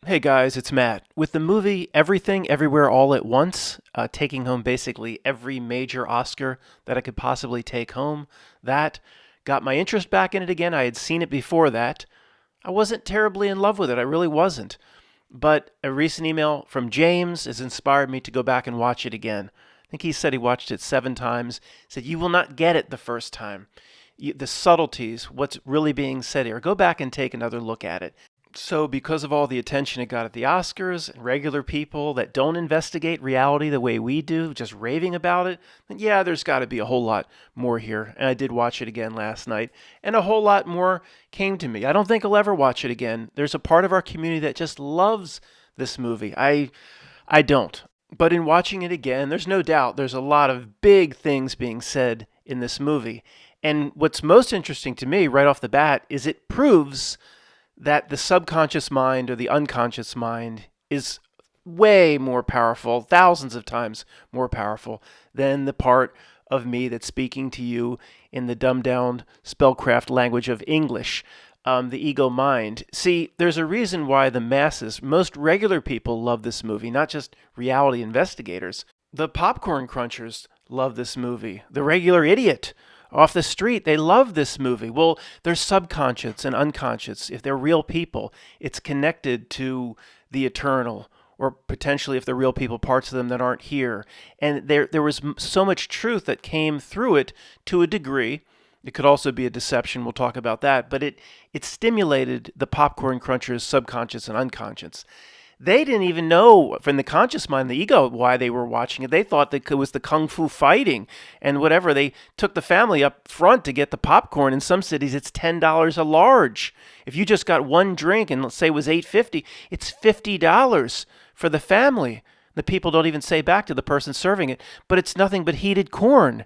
Hey guys, it's Matt. With the movie Everything Everywhere All at Once, taking home basically every major Oscar that I could possibly take home, that got my interest back in it again. I had seen it before that. I wasn't terribly in love with it, I really wasn't. But a recent email from James has inspired me to go back and watch it again. I think he said he watched it 7 times. He said, "You will not get it the first time. The subtleties, what's really being said here. Go back and take another look at it." So, because of all the attention it got at the Oscars, and regular people that don't investigate reality the way we do, just raving about it, then yeah, there's got to be a whole lot more here. And I did watch it again last night, and a whole lot more came to me. I don't think I'll ever watch it again. There's a part of our community that just loves this movie. I don't. But in watching it again, there's no doubt there's a lot of big things being said in this movie. And what's most interesting to me right off the bat is it proves that the subconscious mind or the unconscious mind is way more powerful, thousands of times more powerful than the part of me that's speaking to you in the dumbed down spellcraft language of English, the ego mind. See, there's a reason why the masses, most regular people, love this movie, not just reality investigators. The popcorn crunchers love this movie. The regular idiot off the street, they love this movie. Well, they're subconscious and unconscious. If they're real people, it's connected to the eternal, or potentially, if they're real people, parts of them that aren't here. And there was so much truth that came through it to a degree. It could also be a deception. We'll talk about that. But it stimulated the popcorn crunchers' subconscious and unconscious. They didn't even know from the conscious mind, the ego, why they were watching it. They thought that it was the kung fu fighting and whatever. They took the family up front to get the popcorn. In some cities, it's $10 a large. If you just got one drink and let's say it was $8.50, it's $50 for the family. The people don't even say back to the person serving it, but it's nothing but heated corn.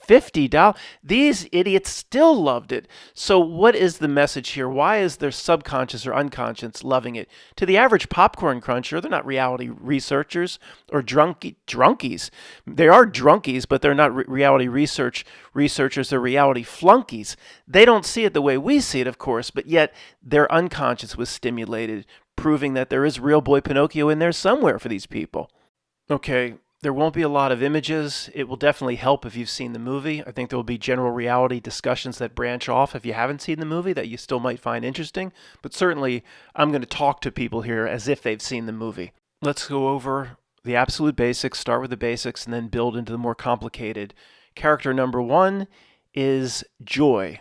$50. These idiots still loved it. So what is the message here? Why is their subconscious or unconscious loving it? To the average popcorn cruncher, they're not reality researchers or drunkies. They are drunkies, but they're not reality researchers. They're reality flunkies. They don't see it the way we see it, of course, but yet their unconscious was stimulated, proving that there is real boy Pinocchio in there somewhere for these people. Okay, there won't be a lot of images. It will definitely help if you've seen the movie. I think there will be general reality discussions that branch off if you haven't seen the movie that you still might find interesting. But certainly, I'm going to talk to people here as if they've seen the movie. Let's go over the absolute basics, start with the basics, and then build into the more complicated. Character number 1 is Joy,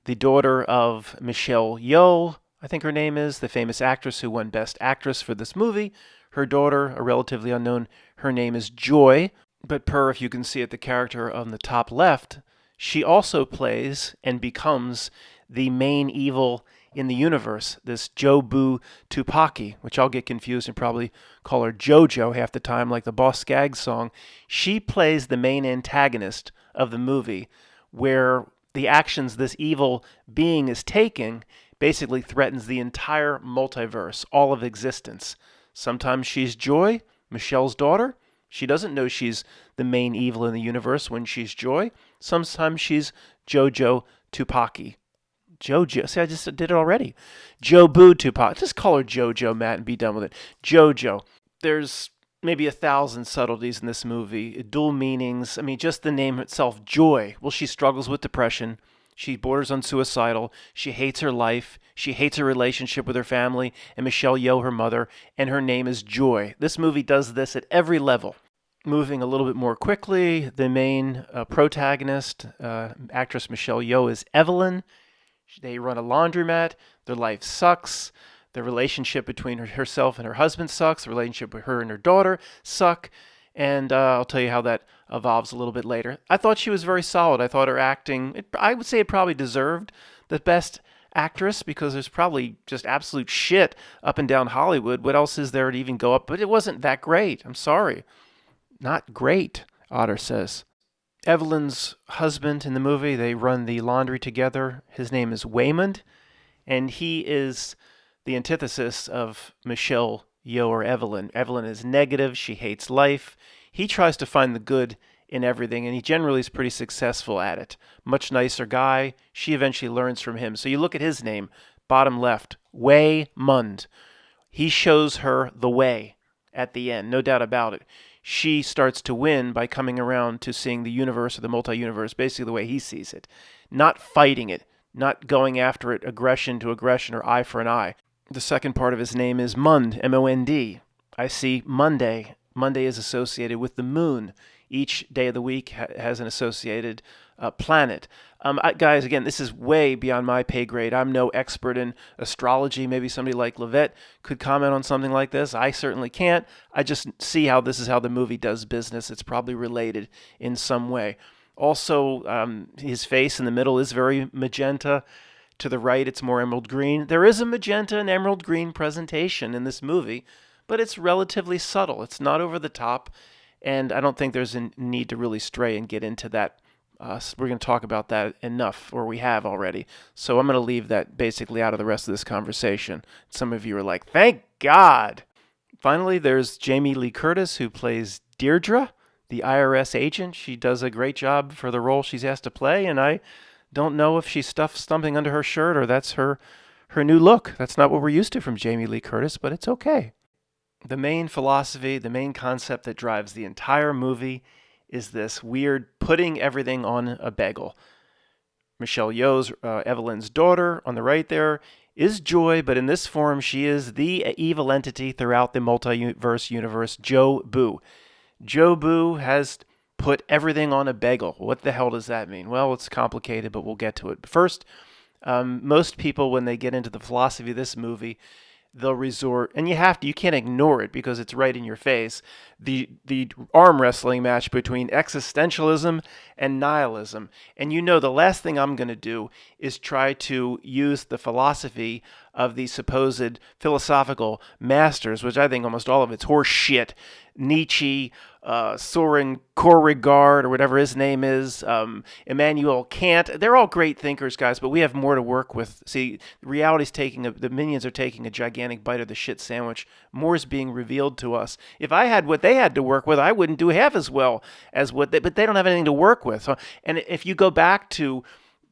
the daughter of Michelle Yeoh, I think her name is, the famous actress who won Best Actress for this movie. Her daughter, a relatively unknown, her name is Joy, but if you can see it, the character on the top left, she also plays and becomes the main evil in the universe, this Jobu Tupaki, which I'll get confused and probably call her Jojo half the time, like the Boss Skaggs song. She plays the main antagonist of the movie, where the actions this evil being is taking basically threatens the entire multiverse, all of existence. Sometimes she's Joy, Michelle's daughter. She doesn't know she's the main evil in the universe when she's Joy. Sometimes she's Jojo Tupaki. Jojo. See, I just did it already. Jobu Tupaki. Just call her Jojo, Matt, and be done with it. Jojo. There's maybe 1,000 subtleties in this movie, dual meanings. I mean, just the name itself, Joy. Well, she struggles with depression. She borders on suicidal. She hates her life. She hates her relationship with her family and Michelle Yeoh, her mother, and her name is Joy. This movie does this at every level. Moving a little bit more quickly, the main protagonist, actress Michelle Yeoh, is Evelyn. They run a laundromat. Their life sucks. The relationship between herself and her husband sucks. The relationship with her and her daughter suck. And I'll tell you how that evolves a little bit later. I thought she was very solid. I thought her acting, I would say it probably deserved the Best Actress because there's probably just absolute shit up and down Hollywood. What else is there to even go up? But it wasn't that great. I'm sorry. Not great, Otter says. Evelyn's husband in the movie, they run the laundry together. His name is Waymond, and he is the antithesis of Michelle Yeoh or Evelyn. Evelyn is negative. She hates life. He tries to find the good in everything, and he generally is pretty successful at it. Much nicer guy. She eventually learns from him. So you look at his name, bottom left, Waymond. He shows her the way at the end, no doubt about it. She starts to win by coming around to seeing the universe or the multi-universe basically the way he sees it, not fighting it, not going after it aggression to aggression or eye for an eye. The second part of his name is Mund, M-O-N-D. I see Monday. Monday is associated with the moon. Each day of the week has an associated planet. Guys, again, this is way beyond my pay grade. I'm no expert in astrology. Maybe somebody like Levitt could comment on something like this. I certainly can't. I just see how this is how the movie does business. It's probably related in some way. Also, his face in the middle is very magenta. To the right, it's more emerald green. There is a magenta and emerald green presentation in this movie, but it's relatively subtle. It's not over the top, and I don't think there's a need to really stray and get into that. We're going to talk about that enough, or we have already. So I'm going to leave that basically out of the rest of this conversation. Some of you are like, thank God. Finally, there's Jamie Lee Curtis, who plays Deirdre, the IRS agent. She does a great job for the role she's asked to play, and I don't know if she stuffed something under her shirt or that's her new look. That's not what we're used to from Jamie Lee Curtis, but it's okay. The main philosophy, the main concept that drives the entire movie is this weird putting everything on a bagel. Michelle Yeoh's Evelyn's daughter on the right there is Joy, but in this form she is the evil entity throughout the multiverse universe, Jobu. Jobu has put everything on a bagel. What the hell does that mean? Well, it's complicated, but we'll get to it. First, most people, when they get into the philosophy of this movie, they'll resort, and you can't ignore it because it's right in your face, the arm wrestling match between existentialism and nihilism. And the last thing I'm going to do is try to use the philosophy of the supposed philosophical masters, which I think almost all of it's horse shit. Nietzsche, Soren Kierkegaard, or whatever his name is, Immanuel Kant. They're all great thinkers, guys, but we have more to work with. See, the minions are taking a gigantic bite of the shit sandwich. More is being revealed to us. If I had what they had to work with, I wouldn't do half as well as but they don't have anything to work with. So, and if you go back to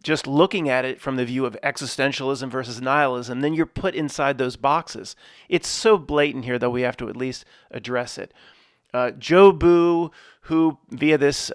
just looking at it from the view of existentialism versus nihilism, then you're put inside those boxes. It's so blatant here that we have to at least address it. Jobu, who via this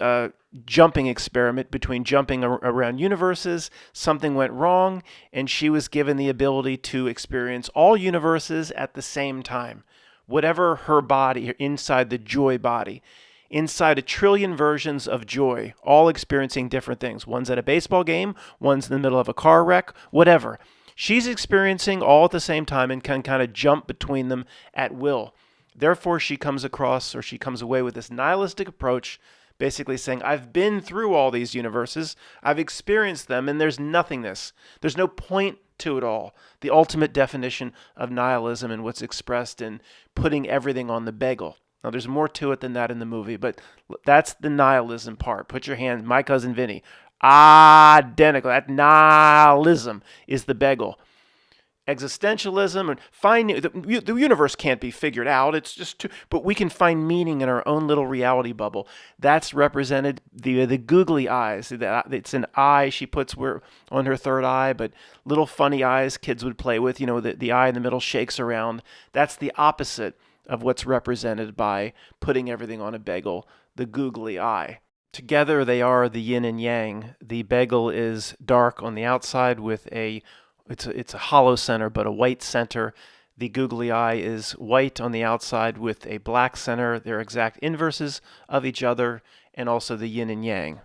jumping experiment between jumping around universes, something went wrong, and she was given the ability to experience all universes at the same time. Whatever her body, inside the Joy body. Inside 1 trillion versions of Joy, all experiencing different things. One's at a baseball game, one's in the middle of a car wreck, whatever. She's experiencing all at the same time and can kind of jump between them at will. Therefore, she comes away with this nihilistic approach, basically saying, I've been through all these universes, I've experienced them, and there's nothingness. There's no point to it all. The ultimate definition of nihilism and what's expressed in putting everything on the bagel. Now, there's more to it than that in the movie, but that's the nihilism part. Put your hand, my cousin Vinny. Identical. That nihilism is the bagel. Existentialism and finding the universe can't be figured out. It's just but we can find meaning in our own little reality bubble. That's represented the googly eyes. It's an eye she puts on her third eye, but little funny eyes kids would play with. The eye in the middle shakes around. That's the opposite of what's represented by putting everything on a bagel, the googly eye. Together they are the yin and yang. The bagel is dark on the outside with it's a hollow center, but a white center. The googly eye is white on the outside with a black center. They're exact inverses of each other, and also the yin and yang.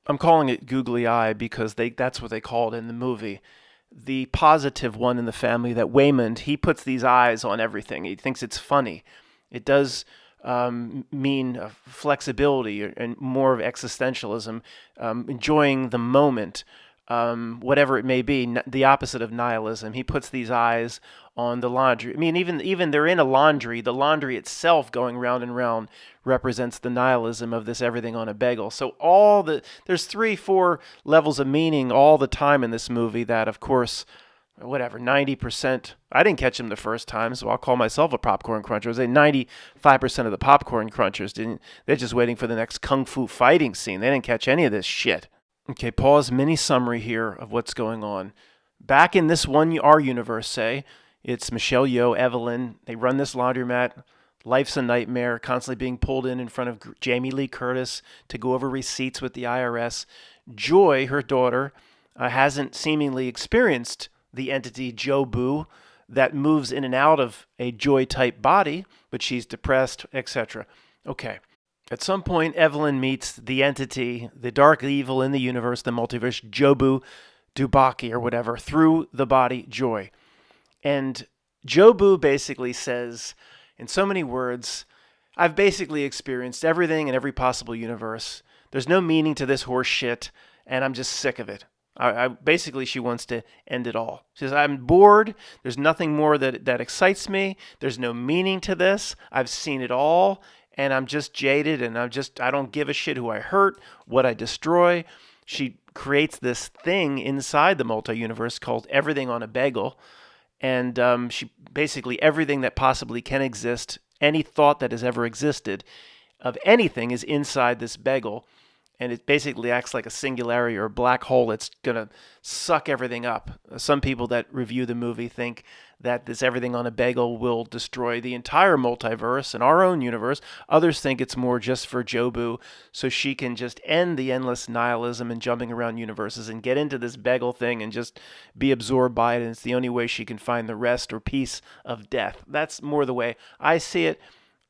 I'm calling it googly eye because that's what they call it in the movie. The positive one in the family, that Waymond, he puts these eyes on everything. He thinks it's funny. It does mean flexibility and more of existentialism, enjoying the moment. Whatever it may be, the opposite of nihilism. He puts these eyes on the laundry. I mean, even they're in a laundry. The laundry itself going round and round represents the nihilism of this everything on a bagel. So there's 3-4 levels of meaning all the time in this movie that, of course, 90%. I didn't catch them the first time, so I'll call myself a popcorn cruncher. I was 95% of the popcorn crunchers didn't. They're just waiting for the next kung fu fighting scene. They didn't catch any of this shit. Okay, pause, mini summary here of what's going on. Back in this our universe, say, It's Michelle Yeoh, Evelyn. They run this laundromat. Life's a nightmare, constantly being pulled in front of Jamie Lee Curtis to go over receipts with the IRS. Joy, her daughter, hasn't seemingly experienced the entity Jobu that moves in and out of a Joy type body, but she's depressed, etc. Okay. At some point, Evelyn meets the entity, the dark evil in the universe, the multiverse, Jobu Dubaki or whatever, through the body Joy. And Jobu basically says, in so many words, I've basically experienced everything in every possible universe. There's no meaning to this horse shit, and I'm just sick of it. Basically, she wants to end it all. She says, I'm bored. There's nothing more that excites me. There's no meaning to this. I've seen it all, and I'm just jaded, and I don't give a shit who I hurt, what I destroy. She creates this thing inside the multi-universe called Everything on a Bagel, and she basically everything that possibly can exist, any thought that has ever existed of anything is inside this bagel, and it basically acts like a singularity or a black hole that's going to suck everything up. Some people that review the movie think that this everything on a bagel will destroy the entire multiverse and our own universe. Others think it's more just for Jobu, so she can just end the endless nihilism and jumping around universes and get into this bagel thing and just be absorbed by it, and it's the only way she can find the rest or peace of death. That's more the way I see it,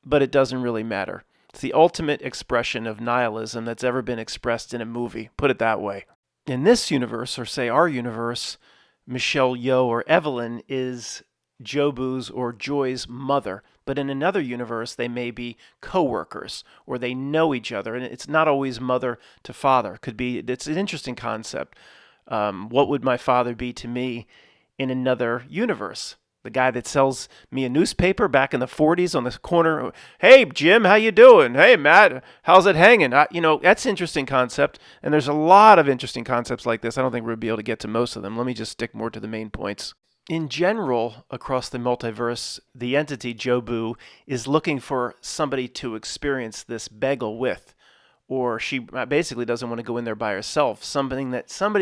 but it doesn't really matter. It's the ultimate expression of nihilism that's ever been expressed in a movie, put it that way. In this universe, or say our universe, Michelle Yeoh or Evelyn is Jobu's or Joy's mother. But in another universe, they may be co-workers or they know each other. And it's not always mother to father. It's an interesting concept. What would my father be to me in another universe? The guy that sells me a newspaper back in the 40s on the corner. Hey, Jim, how you doing? Hey, Matt, how's it hanging? That's an interesting concept. And there's a lot of interesting concepts like this. I don't think we'll be able to get to most of them. Let me just stick more to the main points. In general, across the multiverse, the entity Jobu is looking for somebody to experience this bagel with. Or she basically doesn't want to go in there by herself. Somebody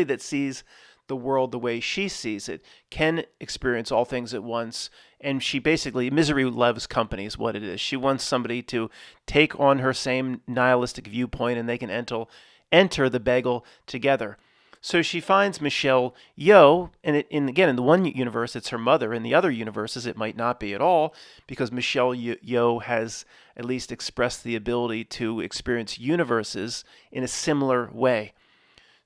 that sees the world the way she sees it, can experience all things at once, and she basically, misery loves company is what it is. She wants somebody to take on her same nihilistic viewpoint and they can enter the bagel together. So she finds Michelle Yeoh, and again, in the one universe, it's her mother. In the other universes, it might not be at all, because Michelle Yeoh has at least expressed the ability to experience universes in a similar way.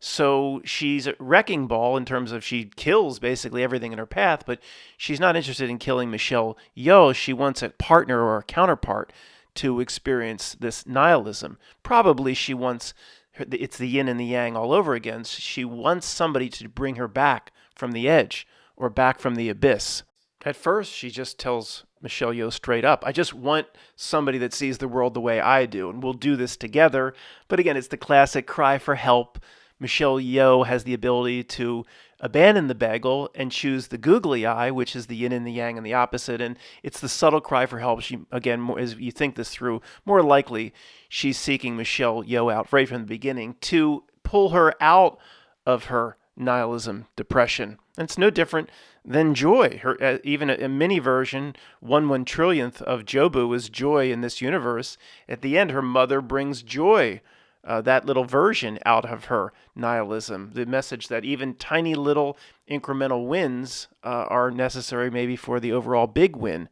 So she's a wrecking ball in terms of she kills basically everything in her path, but she's not interested in killing Michelle Yeoh. She wants a partner or a counterpart to experience this nihilism. Probably she wants, it's the yin and the yang all over again. She wants somebody to bring her back from the edge or back from the abyss. At first, she just tells Michelle Yeoh straight up, I just want somebody that sees the world the way I do, and we'll do this together. But again, it's the classic cry for help. Michelle Yeoh has the ability to abandon the bagel and choose the googly eye, which is the yin and the yang and the opposite. And it's the subtle cry for help. She, again, as you think this through, more likely she's seeking Michelle Yeoh out right from the beginning to pull her out of her nihilism, depression. And it's no different than Joy. Even a mini version, 1/1 trillionth of Jobu is Joy in this universe. At the end, her mother brings Joy, that little version, out of her nihilism. The message that even tiny little incremental wins are necessary maybe for the overall big win.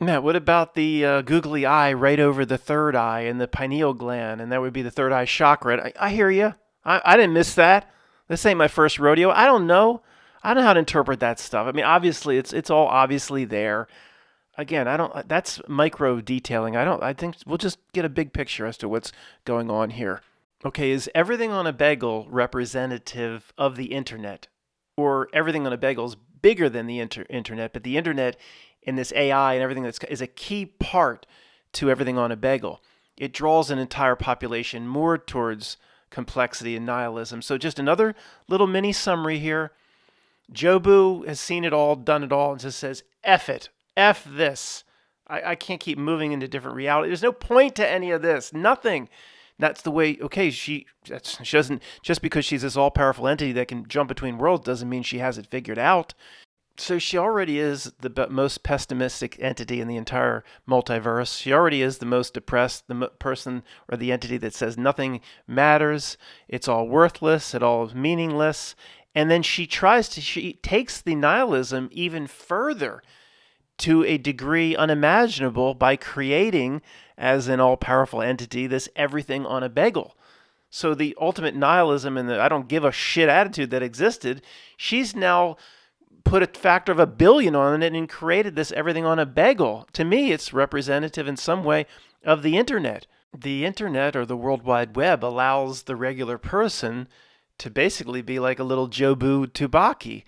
Now, what about the googly eye right over the third eye and the pineal gland? And that would be the third eye chakra. I hear you. I didn't miss that. This ain't my first rodeo. I don't know. I don't know how to interpret that stuff. I mean, obviously, it's all obviously there. Again, that's micro detailing. I think we'll just get a big picture as to what's going on here. Okay, is everything on a bagel representative of the internet? Or everything on a bagel is bigger than the internet, but the internet and this AI and everything is a key part to everything on a bagel. It draws an entire population more towards complexity and nihilism. So just another little mini summary here. Jobu has seen it all, done it all, and just says, F it. F this. I can't keep moving into different reality. There's no point to any of this. Nothing. That's the way, okay, she doesn't, just because she's this all-powerful entity that can jump between worlds doesn't mean she has it figured out. So she already is the most pessimistic entity in the entire multiverse. She already is the most depressed, the person or the entity that says nothing matters, it's all worthless, it all is meaningless. And then she takes the nihilism even further to a degree unimaginable by creating, as an all-powerful entity, this everything on a bagel. So the ultimate nihilism and the I don't give a shit attitude that existed, she's now put a factor of 1 billion on it and created this everything on a bagel. To me, it's representative in some way of the internet. The internet, or the World Wide Web, allows the regular person to basically be like a little Jobu Tubaki.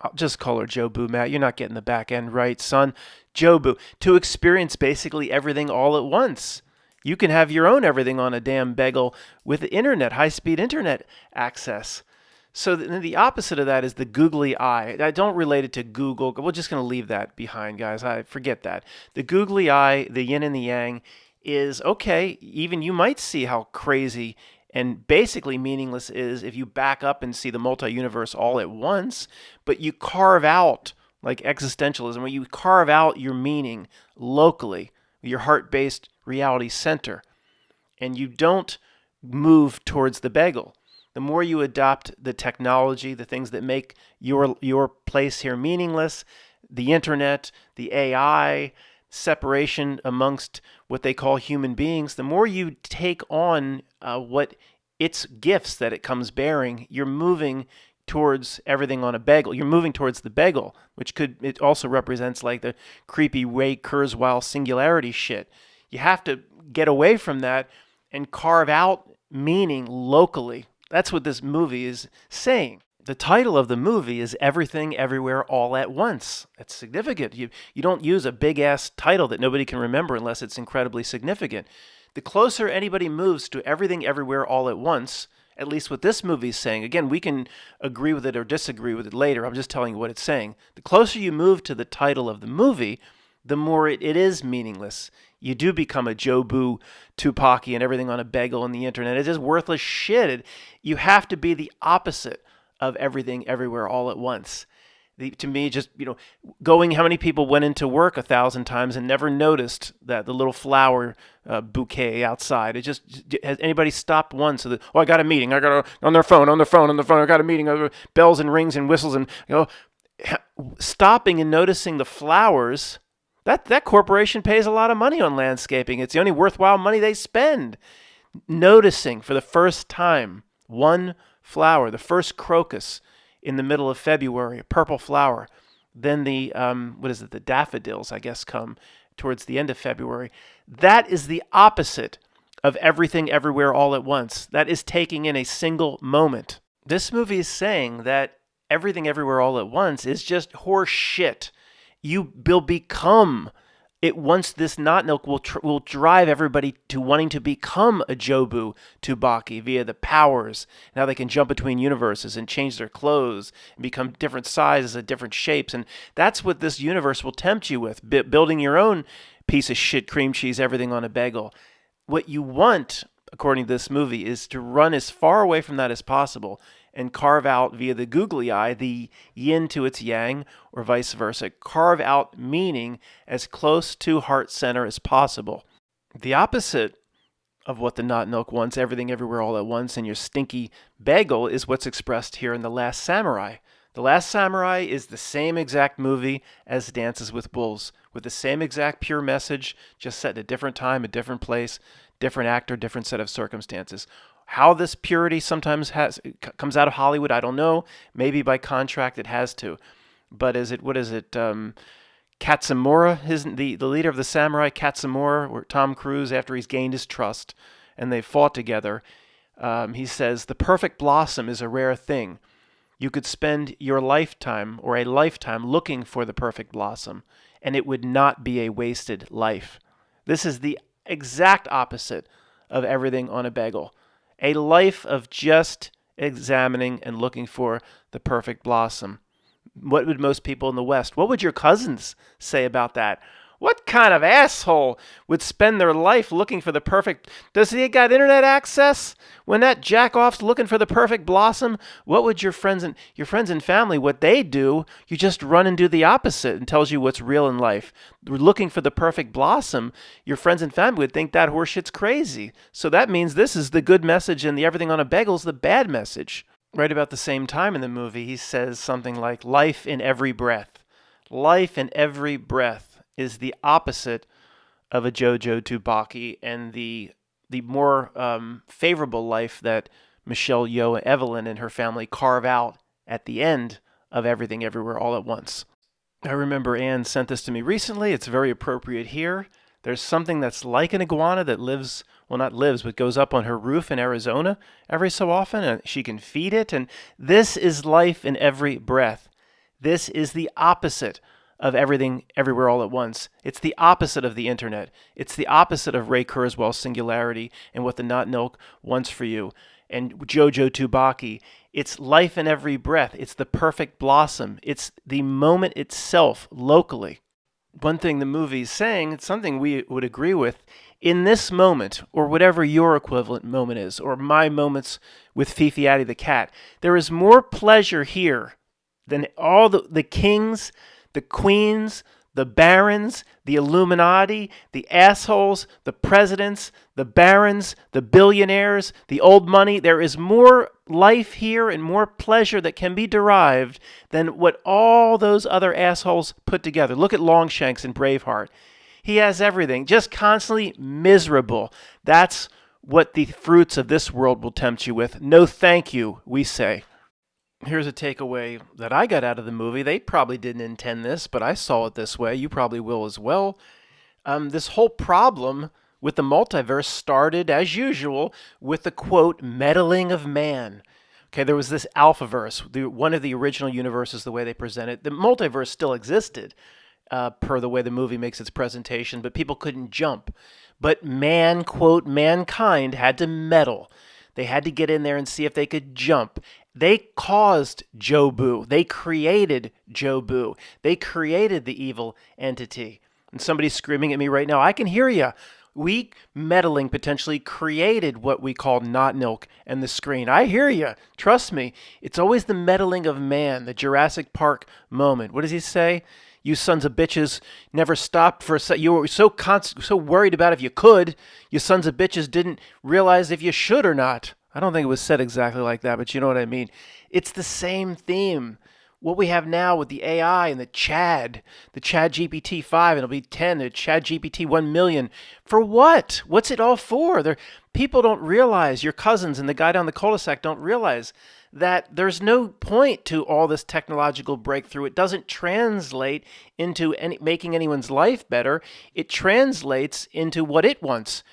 I'll just call her Jobu, Matt. You're not getting the back end right, son. Jobu. To experience basically everything all at once. You can have your own everything on a damn bagel with the internet, high-speed internet access. So the opposite of that is the googly eye. I don't relate it to Google. We're just going to leave that behind, guys. I forget that. The googly eye, the yin and the yang, is okay. Even you might see how crazy and basically meaningless is if you back up and see the multi-universe all at once, but you carve out, like existentialism, where you carve out your meaning locally, your heart-based reality center, and you don't move towards the bagel. The more you adopt the technology, the things that make your place here meaningless, the internet, the AI, separation amongst what they call human beings, the more you take on what its gifts that it comes bearing, you're moving towards everything on a bagel. You're moving towards the bagel, it also represents like the creepy Ray Kurzweil singularity shit. You have to get away from that and carve out meaning locally. That's what this movie is saying. The title of the movie is Everything Everywhere All at Once. That's significant. You don't use a big-ass title that nobody can remember unless it's incredibly significant. The closer anybody moves to Everything Everywhere All at Once, at least what this movie is saying, again, we can agree with it or disagree with it later. I'm just telling you what it's saying. The closer you move to the title of the movie, the more it is meaningless. You do become a Jobu Tupaki and everything on a bagel on the internet. It is worthless shit. You have to be the opposite of everything everywhere all at once. To me, just, going, how many people went into work 1,000 times and never noticed that the little flower bouquet outside? Has anybody stopped once? I got a meeting. I got on their phone. I got a meeting. Bells and rings and whistles and, stopping and noticing the flowers. That corporation pays a lot of money on landscaping. It's the only worthwhile money they spend. Noticing for the first time one flower, the first crocus in the middle of February, a purple flower. Then the daffodils, I guess, come towards the end of February. That is the opposite of everything everywhere all at once. That is taking in a single moment. This movie is saying that everything everywhere all at once is just horse shit. You will become it once this not milk will drive everybody to wanting to become a Jobu Tubaki via the powers. Now they can jump between universes and change their clothes and become different sizes and different shapes. And that's what this universe will tempt you with, building your own piece of shit cream cheese, everything on a bagel. What you want, according to this movie, is to run as far away from that as possible and carve out via the googly eye the yin to its yang, or vice versa. Carve out meaning as close to heart center as possible. The opposite of what the not milk wants, everything everywhere all at once, and your stinky bagel, is what's expressed here in The Last Samurai. The Last Samurai is the same exact movie as Dances with Wolves, with the same exact pure message, just set in a different time, a different place, different actor, different set of circumstances. How this purity sometimes comes out of Hollywood, I don't know. Maybe by contract it has to. But Katsumura, the leader of the samurai, Katsumura, or Tom Cruise, after he's gained his trust and they fought together, he says, the perfect blossom is a rare thing. You could spend your lifetime or a lifetime looking for the perfect blossom, and it would not be a wasted life. This is the exact opposite of everything on a bagel. A life of just examining and looking for the perfect blossom. What would most people in the West, what would your cousins say about that? What kind of asshole would spend their life looking for the perfect? Does he got internet access? When that jack-off's looking for the perfect blossom, what would your friends and family, what they do, you just run and do the opposite and tells you what's real in life. We're looking for the perfect blossom. Your friends and family would think that horseshit's crazy. So that means this is the good message and the everything on a bagel's the bad message. Right about the same time in the movie, he says something like, life in every breath. Life in every breath is the opposite of a Jojo Tubaki and the more favorable life that Michelle Yeoh Evelyn and her family carve out at the end of Everything Everywhere All at Once. I remember Anne sent this to me recently. It's very appropriate here. There's something that's like an iguana that lives, well, not lives, but goes up on her roof in Arizona every so often, and she can feed it. And this is life in every breath. This is the opposite of Everything Everywhere All at Once. It's the opposite of the internet. It's the opposite of Ray Kurzweil's singularity and what the Not Nilk wants for you. And Jojo Tubaki, it's life in every breath. It's the perfect blossom. It's the moment itself locally. One thing the movie's saying, it's something we would agree with, in this moment, or whatever your equivalent moment is, or my moments with Fifi Addy the cat, there is more pleasure here than all the kings, the queens, the barons, the Illuminati, the assholes, the presidents, the barons, the billionaires, the old money. There is more life here and more pleasure that can be derived than what all those other assholes put together. Look at Longshanks in Braveheart. He has everything, just constantly miserable. That's what the fruits of this world will tempt you with. No thank you, we say. Here's a takeaway that I got out of the movie. They probably didn't intend this, but I saw it this way. You probably will as well. This whole problem with the multiverse started, as usual, with the quote, meddling of man. Okay, there was this Alphaverse, one of the original universes, the way they present it. The multiverse still existed, per the way the movie makes its presentation, but people couldn't jump. But man, quote, mankind had to meddle. They had to get in there and see if they could jump. They caused Jobu. They created Jobu. They created the evil entity. And somebody's screaming at me right now, I can hear you. We, meddling, potentially created what we call Not Nilk and the screen. I hear you. Trust me. It's always the meddling of man, the Jurassic Park moment. What does he say? You sons of bitches never stopped for a second. You were so worried about if you could. You sons of bitches didn't realize if you should or not. I don't think it was said exactly like that, but you know what I mean. It's the same theme. What we have now with the AI and the Chad GPT-5, and it'll be 10, the Chad GPT 1 million. For what? What's it all for? People don't realize, your cousins and the guy down the cul-de-sac don't realize that there's no point to all this technological breakthrough. It doesn't translate into making anyone's life better. It translates into what it wants,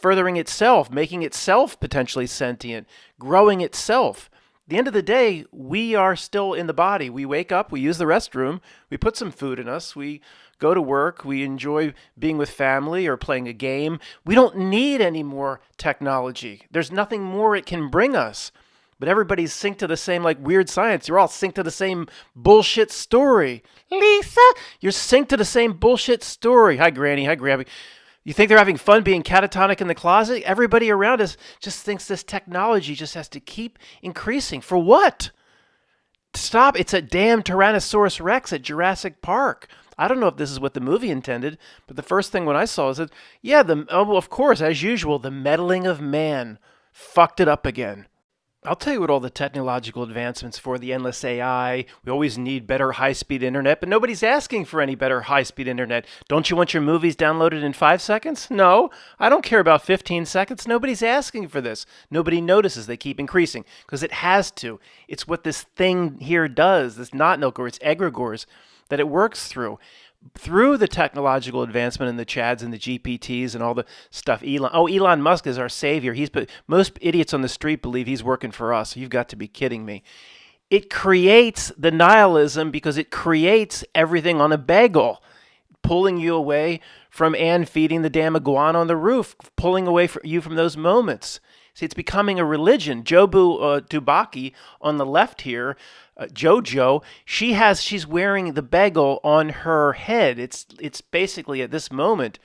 furthering itself, making itself potentially sentient, growing itself. At the end of the day, we are still in the body. We wake up, we use the restroom, we put some food in us, we go to work, we enjoy being with family or playing a game. We don't need any more technology. There's nothing more it can bring us. But everybody's synced to the same, like, weird science. You're all synced to the same bullshit story. Lisa, you're synced to the same bullshit story. Hi, Granny. Hi, Grabby. You think they're having fun being catatonic in the closet? Everybody around us just thinks this technology just has to keep increasing. For what? Stop. It's a damn Tyrannosaurus Rex at Jurassic Park. I don't know if this is what the movie intended, but the first thing when I saw is that, yeah, of course, as usual, the meddling of man fucked it up again. I'll tell you what all the technological advancements for, the endless AI, we always need better high-speed internet, but nobody's asking for any better high-speed internet. Don't you want your movies downloaded in 5 seconds? No, I don't care about 15 seconds. Nobody's asking for this. Nobody notices. They keep increasing because it has to. It's what this thing here does, this Not Nilk or its egregores, that it works through the technological advancement in the Chads and the GPTs and all the stuff. Elon Musk is our savior. Most idiots on the street believe he's working for us. You've got to be kidding me. It creates the nihilism because it creates everything on a bagel, pulling you away from Anne feeding the damn iguana on the roof, pulling away you from those moments. See, it's becoming a religion. Jobu Dubaki on the left here, Jojo, she's wearing the bagel on her head. It's basically at this moment,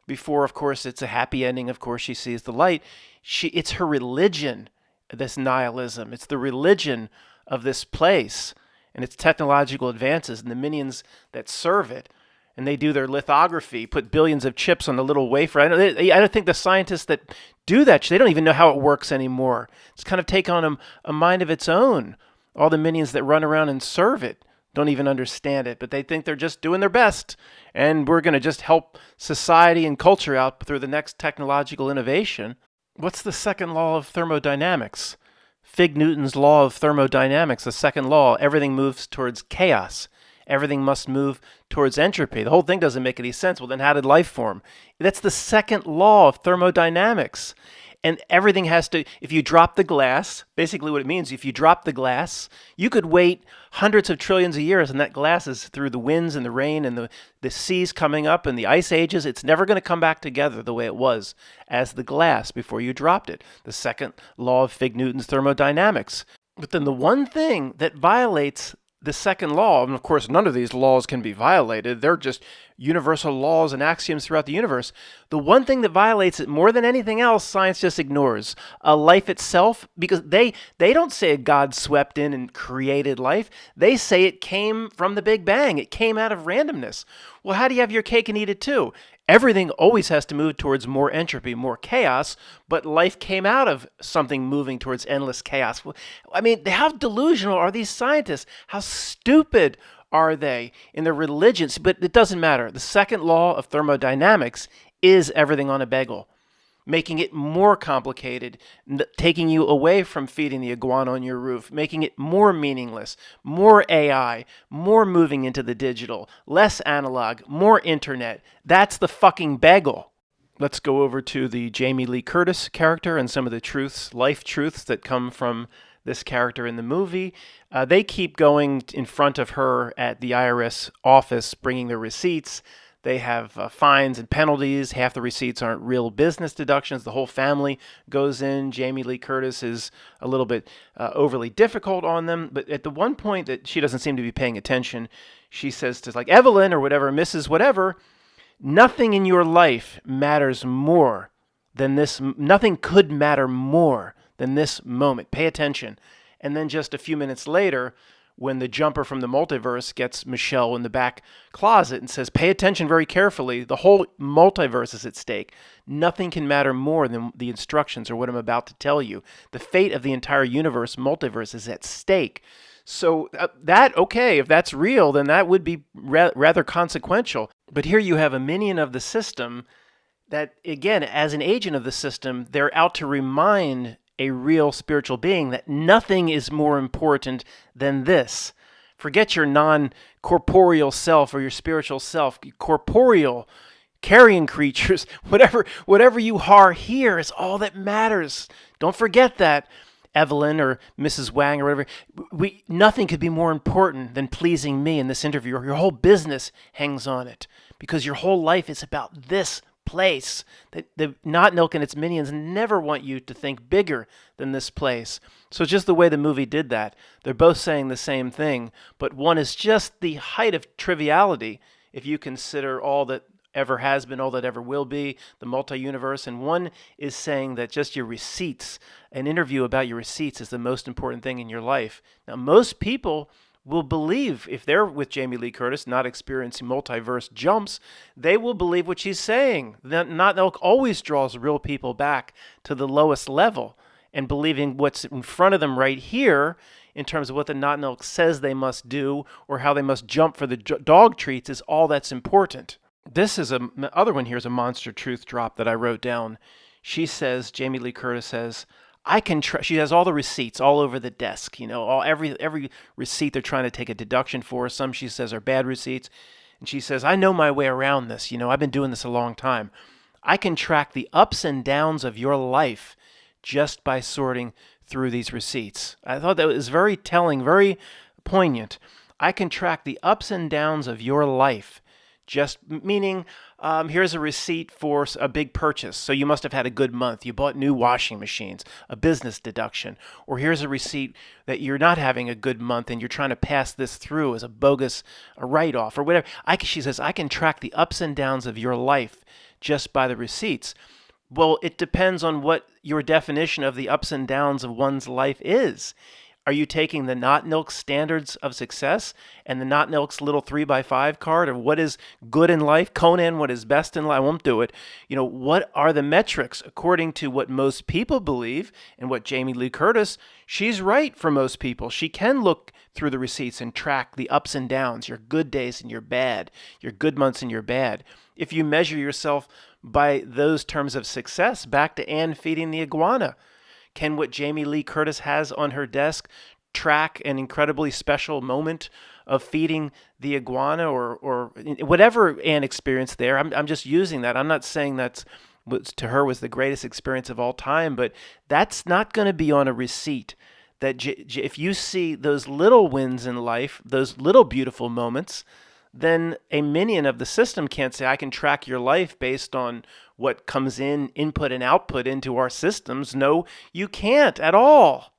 before, of course, it's a happy ending. Of course, she sees the light. It's her religion, this nihilism. It's the religion of this place and its technological advances and the minions that serve it. And they do their lithography, put billions of chips on the little wafer. I don't think the scientists that do that, they don't even know how it works anymore. It's kind of taken on a mind of its own. All the minions that run around and serve it don't even understand it, but they think they're just doing their best. And we're going to just help society and culture out through the next technological innovation. What's the second law of thermodynamics? Fig Newton's law of thermodynamics, the second law, everything moves towards chaos. Everything must move towards entropy. The whole thing doesn't make any sense. Well, then how did life form? That's the second law of thermodynamics. And everything has to, if you drop the glass, basically what it means, if you drop the glass, you could wait hundreds of trillions of years, and that glass is through the winds and the rain and the seas coming up and the ice ages. It's never going to come back together the way it was as the glass before you dropped it. The second law of Fig Newton's thermodynamics. But then the one thing that violates the second law, and of course none of these laws can be violated, they're just universal laws and axioms throughout the universe. The one thing that violates it more than anything else, science just ignores. Life itself, because they don't say a God swept in and created life. They say it came from the Big Bang. It came out of randomness. Well, how do you have your cake and eat it too? Everything always has to move towards more entropy, more chaos, but life came out of something moving towards endless chaos. I mean, how delusional are these scientists? How stupid are they in their religions? But it doesn't matter. The second law of thermodynamics is everything on a bagel, making it more complicated, taking you away from feeding the iguana on your roof, making it more meaningless, more AI, more moving into the digital, less analog, more internet. That's the fucking bagel. Let's go over to the Jamie Lee Curtis character and some of the truths, life truths that come from this character in the movie. They keep going in front of her at the IRS office, bringing their receipts. They have fines and penalties. Half the receipts aren't real business deductions. The whole family goes in. Jamie Lee Curtis is a little bit overly difficult on them. But at the one point that she doesn't seem to be paying attention, she says to like Evelyn or whatever, Mrs. Whatever, nothing in your life matters more than this. Nothing could matter more than this moment. Pay attention. And then just a few minutes later, when the jumper from the multiverse gets Michelle in the back closet and says, pay attention very carefully, the whole multiverse is at stake. Nothing can matter more than the instructions or what I'm about to tell you. The fate of the entire universe, multiverse, is at stake. So okay, if that's real, then that would be rather consequential. But here you have a minion of the system that, again, as an agent of the system, they're out to remind a real spiritual being that nothing is more important than this. Forget your non-corporeal self or your spiritual self. Corporeal, carrion creatures, whatever you are here is all that matters. Don't forget that, Evelyn or Mrs. Wang or whatever. Nothing could be more important than pleasing me in this interview. Your whole business hangs on it because your whole life is about this place. That the Not Milk and its minions never want you to think bigger than this place. So just the way the movie did that, they're both saying the same thing, but one is just the height of triviality if you consider all that ever has been, all that ever will be, the multi-universe, and one is saying that just your receipts, an interview about your receipts is the most important thing in your life. Now, most people will believe, if they're with Jamie Lee Curtis, not experiencing multiverse jumps, they will believe what she's saying. Not Milk always draws real people back to the lowest level and believing what's in front of them right here in terms of what the Not Milk says they must do or how they must jump for the dog treats is all that's important. This is other one here is a monster truth drop that I wrote down. She says, Jamie Lee Curtis says, she has all the receipts all over the desk, every receipt they're trying to take a deduction for. Some she says are bad receipts. And she says, I know my way around this. I've been doing this a long time. I can track the ups and downs of your life just by sorting through these receipts. I thought that was very telling, very poignant. I can track the ups and downs of your life. Just meaning Here's a receipt for a big purchase. So you must have had a good month. You bought new washing machines, a business deduction. Or here's a receipt that you're not having a good month and you're trying to pass this through as a bogus write-off or whatever. She says, I can track the ups and downs of your life just by the receipts. Well, it depends on what your definition of the ups and downs of one's life is. Are you taking the Not Nilk's standards of success and the Not Nilk's little 3x5 card of what is good in life? Conan, what is best in life? I won't do it. What are the metrics according to what most people believe and what Jamie Lee Curtis, she's right for most people. She can look through the receipts and track the ups and downs, your good days and your bad, your good months and your bad. If you measure yourself by those terms of success, back to Anne feeding the iguana. Can what Jamie Lee Curtis has on her desk track an incredibly special moment of feeding the iguana or whatever Anne experienced there? I'm just using that. I'm not saying that's what to her was the greatest experience of all time, but that's not going to be on a receipt. That if you see those little wins in life, those little beautiful moments, then a minion of the system can't say, I can track your life based on what comes in, input and output into our systems. No, you can't at all.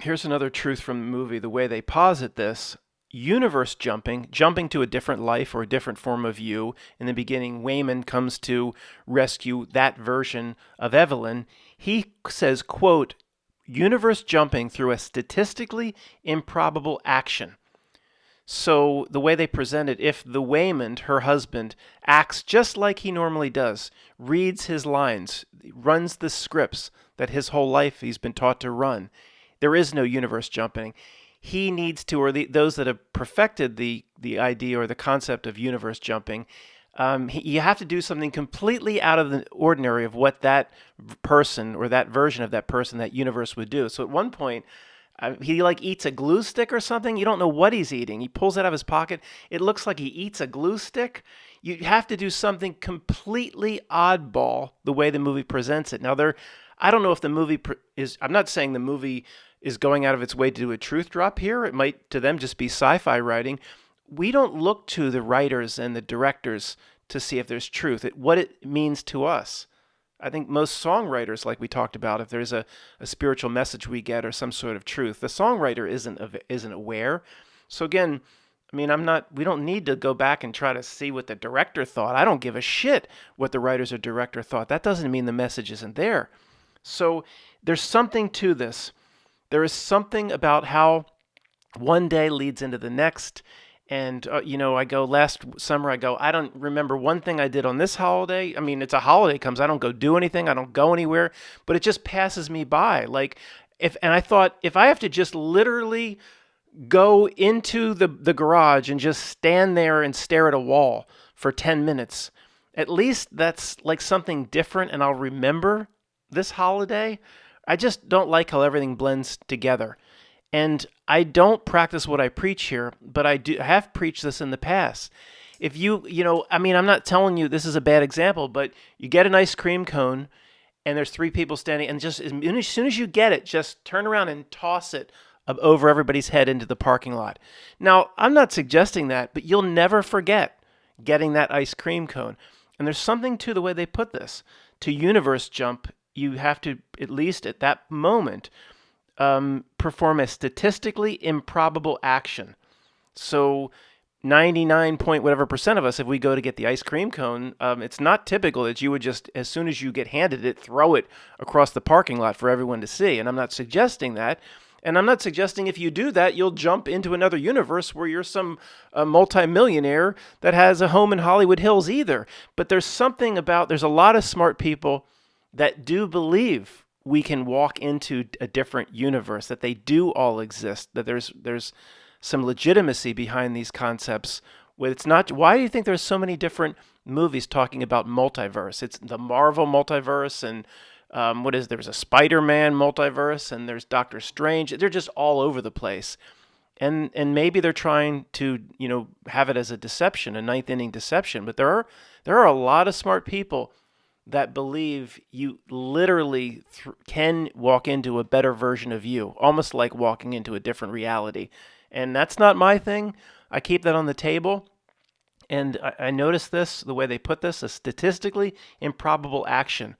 Here's another truth from the movie, the way they posit this. Universe jumping to a different life or a different form of you. In the beginning, Wayman comes to rescue that version of Evelyn. He says, quote, universe jumping through a statistically improbable action. So the way they present it, if the Waymond, her husband, acts just like he normally does, reads his lines, runs the scripts that his whole life he's been taught to run, there is no universe jumping. He needs to, or those that have perfected the idea or the concept of universe jumping, you have to do something completely out of the ordinary of what that person or that version of that person, that universe would do. So at one point, he eats a glue stick or something. You don't know what he's eating. He pulls it out of his pocket. It looks like he eats a glue stick. You have to do something completely oddball the way the movie presents it. Now, I don't know if the movie is, I'm not saying the movie is going out of its way to do a truth drop here. It might, to them, just be sci-fi writing. We don't look to the writers and the directors to see if there's truth, what it means to us. I think most songwriters, like we talked about, if there's a spiritual message we get or some sort of truth, the songwriter isn't aware. So again, we don't need to go back and try to see what the director thought. I don't give a shit what the writers or director thought. That doesn't mean the message isn't there. So there's something to this. There is something about how one day leads into the next. And, I go last summer, I don't remember one thing I did on this holiday. It's a holiday comes. I don't go do anything. I don't go anywhere, but it just passes me by. And I thought if I have to just literally go into the garage and just stand there and stare at a wall for 10 minutes, at least that's like something different and I'll remember this holiday. I just don't like how everything blends together. And I don't practice what I preach here, but I have preached this in the past. If I'm not telling you this is a bad example, but you get an ice cream cone and there's three people standing, and just as soon as you get it, just turn around and toss it over everybody's head into the parking lot. Now, I'm not suggesting that, but you'll never forget getting that ice cream cone. And there's something to the way they put this. To universe jump, you have to, at least at that moment, perform a statistically improbable action. So 99 point whatever percent of us, if we go to get the ice cream cone, it's not typical that you would just, as soon as you get handed it, throw it across the parking lot for everyone to see. And I'm not suggesting that. And I'm not suggesting if you do that, you'll jump into another universe where you're some multimillionaire that has a home in Hollywood Hills either. But there's a lot of smart people that do believe we can walk into a different universe, that they do all exist, that there's some legitimacy behind these concepts. It's not. Why do you think there's so many different movies talking about multiverse? It's the Marvel multiverse, and there's a Spider-Man multiverse, and there's Doctor Strange. They're just all over the place. And maybe they're trying to, have it as a deception, a ninth inning deception. But there are a lot of smart people that believe you literally can walk into a better version of you, almost like walking into a different reality. And that's not my thing. I keep that on the table. and I noticed this, the way they put this, a statistically improbable action.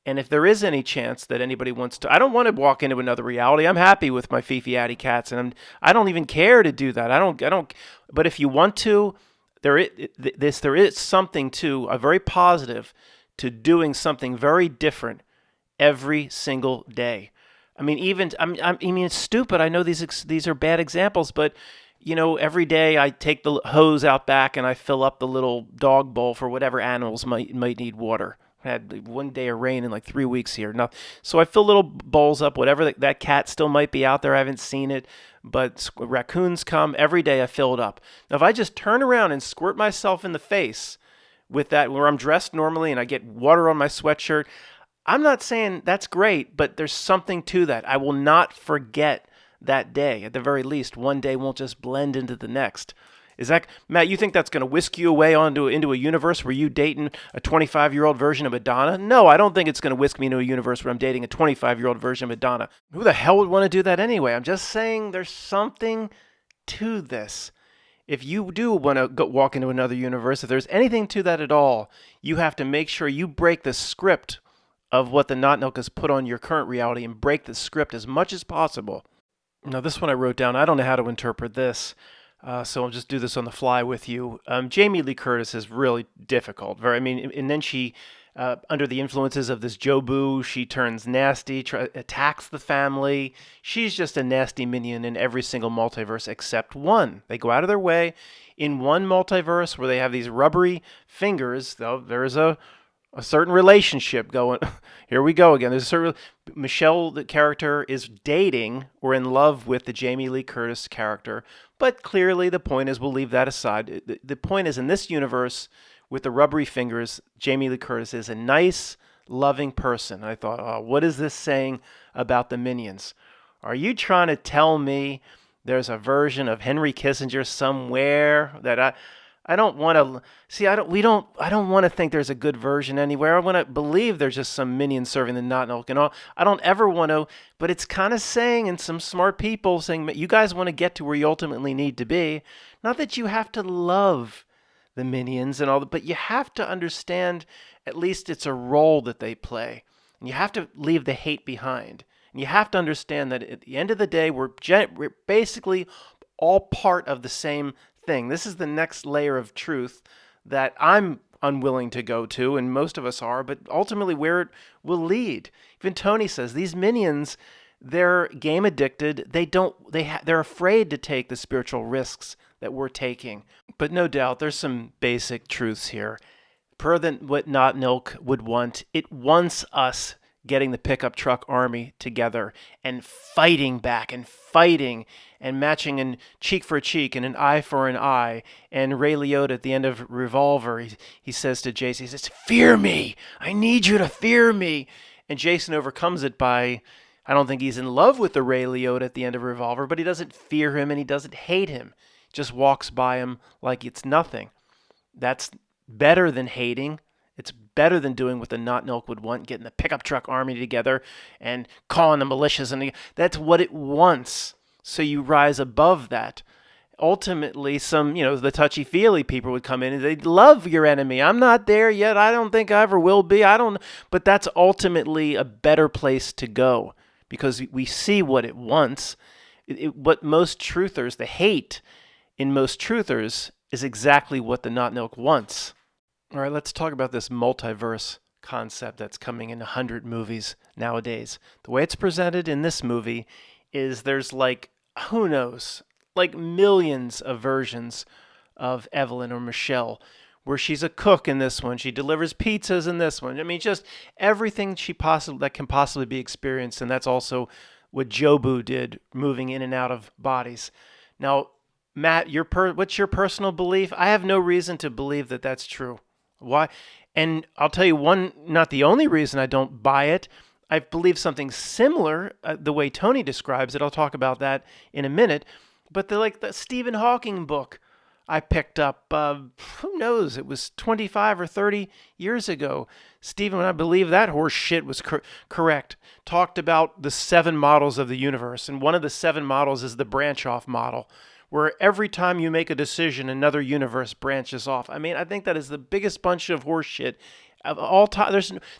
And if there is any chance that anybody wants to, I don't want to walk into another reality. I'm happy with my Fifi Addy cats, and I don't even care to do that. I don't. But if you want to, there is something to a very positive to doing something very different every single day. I mean, it's stupid. I know these are bad examples, but every day I take the hose out back and I fill up the little dog bowl for whatever animals might need water. I had 1 day of rain in like 3 weeks here. So I fill little bowls up, whatever that cat still might be out there. I haven't seen it, but raccoons come every day. I fill it up. Now, if I just turn around and squirt myself in the face with that, where I'm dressed normally and I get water on my sweatshirt, I'm not saying that's great, but there's something to that. I will not forget that day. At the very least, one day won't just blend into the next. Is that, Matt, you think that's going to whisk you away into a universe where you dating a 25-year-old version of Madonna? No, I don't think it's going to whisk me into a universe where I'm dating a 25-year-old version of Madonna. Who the hell would want to do that anyway? I'm just saying there's something to this. If you do want to walk into another universe, if there's anything to that at all, you have to make sure you break the script of what the Not Milk has put on your current reality and break the script as much as possible. Now, this one I wrote down. I don't know how to interpret this. So I'll just do this on the fly with you. Jamie Lee Curtis is really difficult. And then she, under the influences of this Jobu, she turns nasty, attacks the family. She's just a nasty minion in every single multiverse except one. They go out of their way. In one multiverse where they have these rubbery fingers, though, there's a certain relationship going. Here we go again. There's a certain Michelle, the character, is dating or in love with the Jamie Lee Curtis character. But clearly, the point is, we'll leave that aside. The point is, in this universe, with the rubbery fingers, Jamie Lee Curtis is a nice, loving person. I thought, oh, what is this saying about the Minions? Are you trying to tell me there's a version of Henry Kissinger somewhere that I don't want to see. I don't want to think there's a good version anywhere. I want to believe there's just some minion serving the Not Milk and all. I don't ever want to, but it's kind of saying, and some smart people saying, you guys want to get to where you ultimately need to be. Not that you have to love the minions and all that, but you have to understand at least it's a role that they play. And you have to leave the hate behind. And you have to understand that at the end of the day, we're basically all part of the same thing. This is the next layer of truth that I'm unwilling to go to, and most of us are, but ultimately where it will lead. Even Tony says these minions, they're game addicted. They're afraid to take the spiritual risks that we're taking. But no doubt there's some basic truths here. Per what Not Milk would want, it wants us getting the pickup truck army together and fighting back and fighting and matching in cheek for cheek and an eye for an eye. And Ray Liotta at the end of Revolver, he says to Jason, he says, fear me. I need you to fear me. And Jason overcomes it by, I don't think he's in love with the Ray Liotta at the end of Revolver, but he doesn't fear him and he doesn't hate him. Just walks by him like it's nothing. That's better than hating. It's better than doing what the Not Milk would want, getting the pickup truck army together and calling the militias. And that's what it wants. So you rise above that. Ultimately, the touchy-feely people would come in and they'd love your enemy. I'm not there yet. I don't think I ever will be. But that's ultimately a better place to go because we see what it wants. What most truthers, the hate in most truthers is exactly what the Not Milk wants. All right, let's talk about this multiverse concept that's coming in 100 movies nowadays. The way it's presented in this movie is there's who knows, millions of versions of Evelyn or Michelle, where she's a cook in this one, she delivers pizzas in this one. I mean, just everything that can possibly be experienced, and that's also what Jobu did, moving in and out of bodies. Now, Matt, what's your personal belief? I have no reason to believe that that's true. Why? And I'll tell you not the only reason I don't buy it. I believe something similar, the way Tony describes it. I'll talk about that in a minute. But the Stephen Hawking book I picked up, who knows, it was 25 or 30 years ago. Stephen, I believe that horse shit was correct, talked about the 7 models of the universe. And one of the 7 models is the branch-off model, where every time you make a decision, another universe branches off. I mean, I think that is the biggest bunch of horseshit of all time.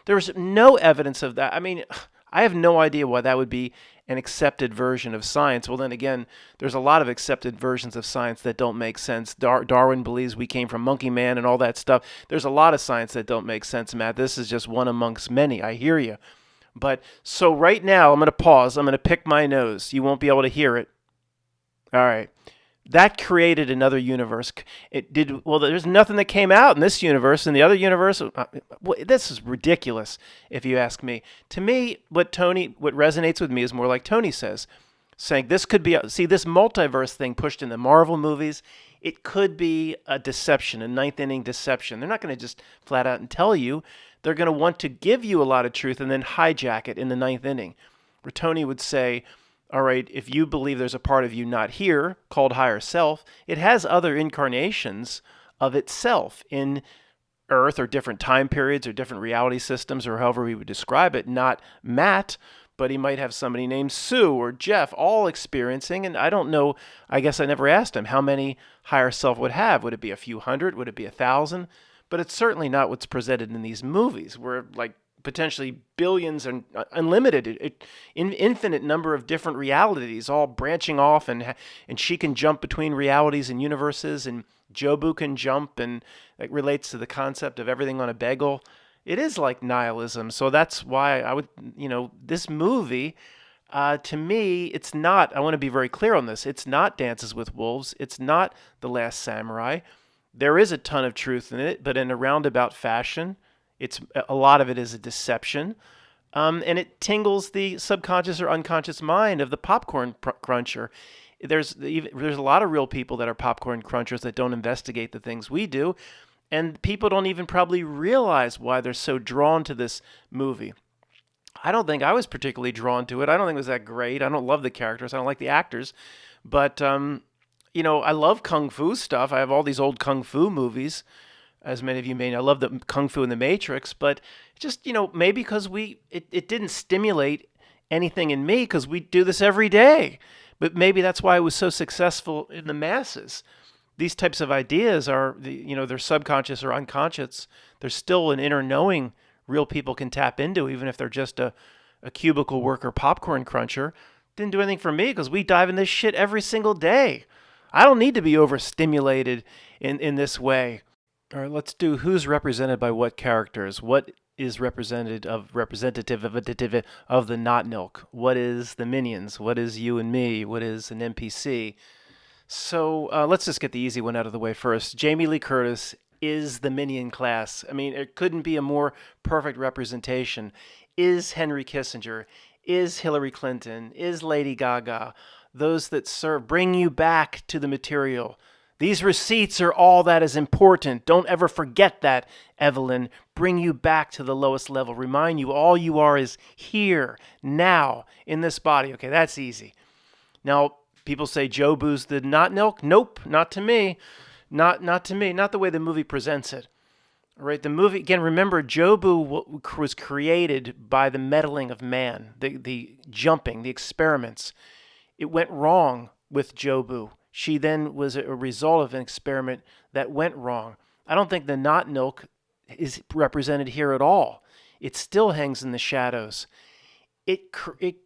There's no evidence of that. I mean, I have no idea why that would be an accepted version of science. Well, then again, there's a lot of accepted versions of science that don't make sense. Darwin believes we came from monkey man and all that stuff. There's a lot of science that don't make sense, Matt. This is just one amongst many. I hear you. But so right now, I'm going to pause. I'm going to pick my nose. You won't be able to hear it. All right. That created another universe. It did well. There's nothing that came out in this universe. In the other universe, this is ridiculous, if you ask me. To me, what resonates with me is more like Tony says, saying this could be. See, this multiverse thing pushed in the Marvel movies. It could be a deception, a ninth inning deception. They're not going to just flat out and tell you. They're going to want to give you a lot of truth and then hijack it in the ninth inning, where Tony would say, all right, if you believe there's a part of you not here called higher self, it has other incarnations of itself in Earth or different time periods or different reality systems or however we would describe it. Not Matt, but he might have somebody named Sue or Jeff all experiencing. And I don't know, I guess I never asked him how many higher self would have. Would it be a few hundred? Would it be 1,000? But it's certainly not what's presented in these movies where like potentially billions and unlimited, infinite number of different realities all branching off, and she can jump between realities and universes, and Jobu can jump, and it relates to the concept of everything on a bagel. It is like nihilism. So that's why I would, this movie, to me, it's not, I want to be very clear on this, it's not Dances with Wolves, it's not The Last Samurai. There is a ton of truth in it, but in a roundabout fashion. It's a lot of it is a deception, and it tingles the subconscious or unconscious mind of the popcorn cruncher. There's a lot of real people that are popcorn crunchers that don't investigate the things we do, and people don't even probably realize why they're so drawn to this movie. I don't think I was particularly drawn to it. I don't think it was that great. I don't love the characters. I don't like the actors, but I love kung fu stuff. I have all these old kung fu movies. As many of you may know, I love the Kung Fu and the Matrix, but just, maybe because it didn't stimulate anything in me because we do this every day. But maybe that's why it was so successful in the masses. These types of ideas are, they're subconscious or unconscious. There's still an inner knowing real people can tap into, even if they're just a cubicle worker popcorn cruncher. Didn't do anything for me because we dive in this shit every single day. I don't need to be overstimulated in this way. All right, let's do who's represented by what characters. What is representative of the not nilk? What is the minions? What is you and me? What is an NPC? So let's just get the easy one out of the way first. Jamie Lee Curtis is the minion class. I mean, it couldn't be a more perfect representation. Is Henry Kissinger? Is Hillary Clinton? Is Lady Gaga? Those that bring you back to the material. These receipts are all that is important. Don't ever forget that, Evelyn. Bring you back to the lowest level. Remind you all you are is here, now, in this body. Okay, that's easy. Now, people say Jobu's the not nilk. Nope, not to me. Not to me. Not the way the movie presents it. All right, the movie, again, remember, Jobu was created by the meddling of man, the jumping, the experiments. It went wrong with Jobu. She then was a result of an experiment that went wrong. I don't think the not nilk is represented here at all. It still hangs in the shadows. It